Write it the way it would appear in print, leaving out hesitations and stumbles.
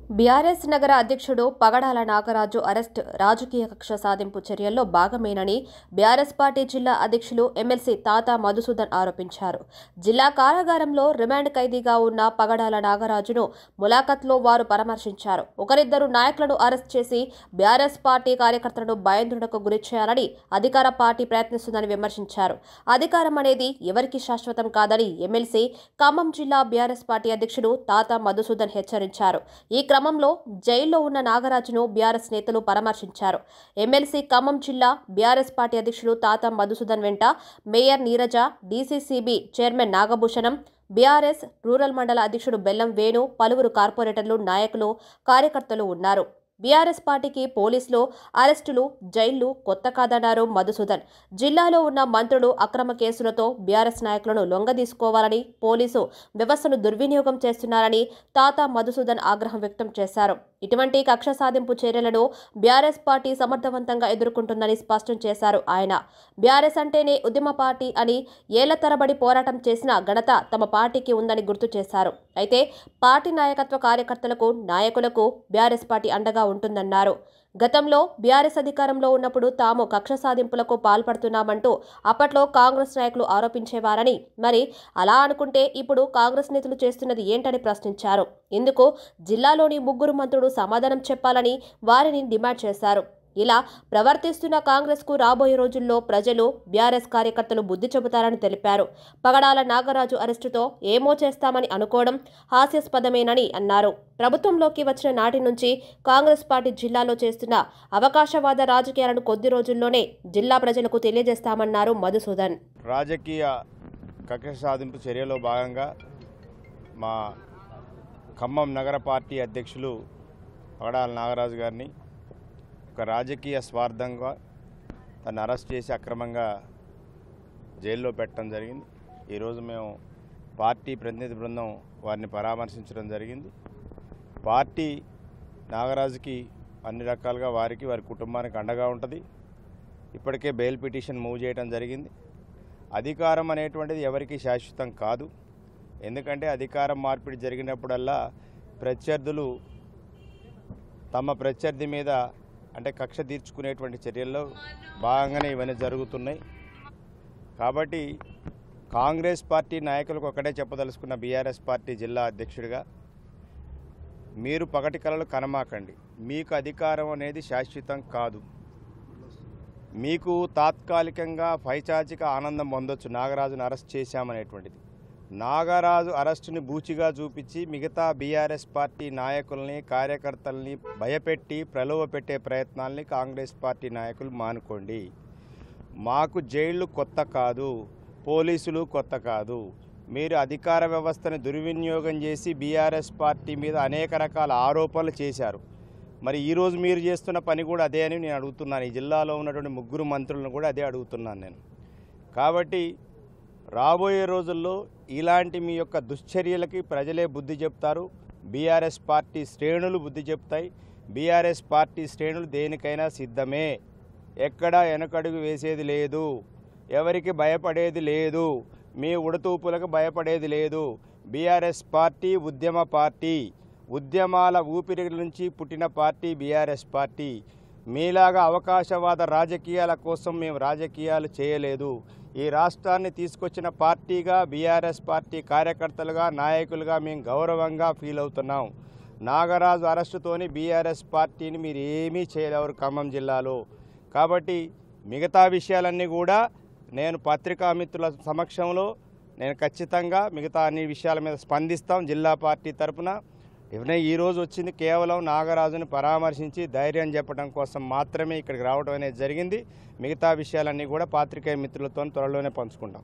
BRS నగర అధ్యక్షుడు పగడాల Nagaraju arrest రాజకీయ కక్ష సాధింపు చర్యల్లో భాగమేనని బీఆర్ఎస్ పార్టీ జిల్లా అధ్యక్షులు ఎమ్మెల్సీ తాతా మధుసూదన్ ఆరోపించారు. జిల్లా కారాగారంలో రిమాండ్ ఖైదీగా ఉన్న పగడాల నాగరాజును ములాఖత్లో వారు పరామర్శించారు. ఒకరిద్దరు నాయకులను అరెస్ట్ చేసి బీఆర్ఎస్ పార్టీ కార్యకర్తలను భయాందోళనకు గురి చేయాలని అధికార పార్టీ ప్రయత్నిస్తుందని విమర్శించారు. అధికారం అనేది ఎవరికీ శాశ్వతం కాదని ఎమ్మెల్సీ ఖమ్మం జిల్లా బీఆర్ఎస్ పార్టీ అధ్యక్షుడు తాతా మధుసూదన్ హెచ్చరించారు. ఈ క్రమంలో జైల్లో ఉన్న నాగరాజును బీఆర్ఎస్ నేతలు పరామర్శించారు. ఎమ్మెల్సీ ఖమ్మం జిల్లా బీఆర్ఎస్ పార్టీ అధ్యక్షుడు తాతా మధుసూదన్ వెంట mayor Neeraja, DCCB chairman Nagabhushanam, BRS rural మండల అధ్యక్షుడు బెల్లం వేణు, పలువురు కార్పొరేటర్లు, నాయకులు, కార్యకర్తలు ఉన్నారు. బీఆర్ఎస్ పార్టీకి పోలీసులు అరెస్టులు, జైళ్లు కొత్త కాదన్నారు మధుసూదన్. జిల్లాలో ఉన్న మంత్రులు అక్రమ కేసులతో బీఆర్ఎస్ నాయకులను లొంగదీసుకోవాలని, పోలీసు వ్యవస్థను దుర్వినియోగం చేస్తున్నారని తాతా మధుసూదన్ ఆగ్రహం వ్యక్తం చేశారు. ఇటువంటి కక్ష సాధింపు చర్యలను బీఆర్ఎస్ పార్టీ సమర్థవంతంగా ఎదుర్కొంటుందని స్పష్టం చేశారు ఆయన. బీఆర్ఎస్ అంటేనే ఉద్యమ పార్టీ అని ఏళ్ల తరబడి పోరాటం చేసిన ఘనత తమ పార్టీకి ఉందని గుర్తు చేశారు. అయితే పార్టీ నాయకత్వ కార్యకర్తలకు, నాయకులకు బీఆర్ఎస్ పార్టీ అండగా ఉంటుందన్నారు. గతంలో బీఆర్ఎస్ అధికారంలో ఉన్నప్పుడు తాము కక్ష సాధింపులకు పాల్పడుతున్నామంటూ అప్పట్లో కాంగ్రెస్ నాయకులు ఆరోపించేవారని, మరి అలా అనుకుంటే ఇప్పుడు కాంగ్రెస్ నేతలు చేస్తున్నది ఏంటని ప్రశ్నించారు. ఇందుకు జిల్లాలోని ముగ్గురు మంత్రులు సమాధానం చెప్పాలని వారిని డిమాండ్ చేశారు. ఇలా ప్రవర్తిస్తున్న కాంగ్రెస్కు రాబోయే రోజుల్లో ప్రజలు, బీఆర్ఎస్ కార్యకర్తలు బుద్ధి చెబుతారని తెలిపారు. పగడాల నాగరాజు అరెస్టుతో ఏమో చేస్తామని అనుకోవడం హాస్యాస్పదమేనని అన్నారు. ప్రభుత్వంలోకి వచ్చిన నాటి నుంచి కాంగ్రెస్ పార్టీ జిల్లాలో చేస్తున్న అవకాశవాద రాజకీయాలను కొద్ది రోజుల్లోనే జిల్లా ప్రజలకు తెలియజేస్తామన్నారు మధుసూదన్. రాజకీయ కక్ష సాధింపు చర్యలో భాగంగా మా ఖమ్మం నగర పార్టీ అధ్యక్షులు పగడాల నాగరాజు గారిని ఒక రాజకీయ స్వార్థంగా తను అరెస్ట్ చేసి అక్రమంగా జైల్లో పెట్టడం జరిగింది. ఈరోజు మేము పార్టీ ప్రతినిధి బృందం వారిని పరామర్శించడం జరిగింది. పార్టీ నాగరాజుకి అన్ని రకాలుగా వారి కుటుంబానికి అండగా ఉంటుంది. ఇప్పటికే బెయిల్ పిటిషన్ మూవ్ చేయడం జరిగింది. అధికారం అనేటువంటిది ఎవరికీ శాశ్వతం కాదు. ఎందుకంటే అధికారం మార్పిడి జరిగినప్పుడల్లా ప్రత్యర్థులు తమ ప్రత్యర్థి మీద అంటే కక్ష తీర్చుకునేటువంటి చర్యల్లో భాగంగానే ఇవన్నీ జరుగుతున్నాయి. కాబట్టి కాంగ్రెస్ పార్టీ నాయకులకు ఒకటే చెప్పదలుచుకున్న బీఆర్ఎస్ పార్టీ జిల్లా అధ్యక్షుడిగా, మీరు పగటి కలలు కనమాకండి. మీకు అధికారం అనేది శాశ్వతం కాదు. మీకు తాత్కాలికంగా పైచాచిక ఆనందం పొందొచ్చు నాగరాజును అరెస్ట్ చేశామనేటువంటిది. నాగరాజు అరెస్టుని బూచిగా చూపించి మిగతా బీఆర్ఎస్ పార్టీ నాయకుల్ని, కార్యకర్తల్ని భయపెట్టి ప్రలోభపెట్టే ప్రయత్నాల్ని కాంగ్రెస్ పార్టీ నాయకులు మానుకోండి. మాకు జైళ్లు కొత్త కాదు, పోలీసులు కొత్త కాదు. మీరు అధికార వ్యవస్థను దుర్వినియోగం చేసి బీఆర్ఎస్ పార్టీ మీద అనేక రకాల ఆరోపణలు చేశారు. మరి ఈరోజు మీరు చేస్తున్న పని కూడా అదే అని నేను అడుగుతున్నాను. ఈ జిల్లాలో ఉన్నటువంటి ముగ్గురు మంత్రులను కూడా అదే అడుగుతున్నాను నేను. కాబట్టి రాబోయే రోజుల్లో ఇలాంటి మీ యొక్క దుశ్చర్యలకి ప్రజలే బుద్ధి చెప్తారు. బీఆర్ఎస్ పార్టీ శ్రేణులు బుద్ధి చెప్తాయి. బీఆర్ఎస్ పార్టీ శ్రేణులు దేనికైనా సిద్ధమే. ఎక్కడా వెనకడుగు వేసేది లేదు, ఎవరికి భయపడేది లేదు, మీ ఉడతూపులకు భయపడేది లేదు. బీఆర్ఎస్ పార్టీ ఉద్యమ పార్టీ, ఉద్యమాల ఊపిరి నుంచి పుట్టిన పార్టీ బీఆర్ఎస్ పార్టీ. మీలాగా అవకాశవాద రాజకీయాల కోసం మేము రాజకీయాలు చేయలేదు. ఈ రాష్ట్రాన్ని తీసుకొచ్చిన పార్టీగా బీఆర్ఎస్ పార్టీ కార్యకర్తలుగా, నాయకులుగా మేము గౌరవంగా ఫీల్ అవుతున్నాం. నాగరాజు అరెస్టుతోని బీఆర్ఎస్ పార్టీని మీరు ఏమీ చేయలేరు ఖమ్మం జిల్లాలో. కాబట్టి మిగతా విషయాలన్నీ కూడా నేను పత్రికా మిత్రుల సమక్షంలో నేను ఖచ్చితంగా మిగతా అన్ని విషయాల మీద స్పందిస్తాం జిల్లా పార్టీ తరఫున. ఈరోజు వచ్చింది కేవలం నాగరాజుని పరామర్శించి ధైర్యం చెప్పడం కోసం మాత్రమే ఇక్కడికి రావడం అనేది జరిగింది. మిగతా విషయాలన్నీ కూడా పాత్రికేయ మిత్రులతో త్వరలోనే పంచుకుంటాం.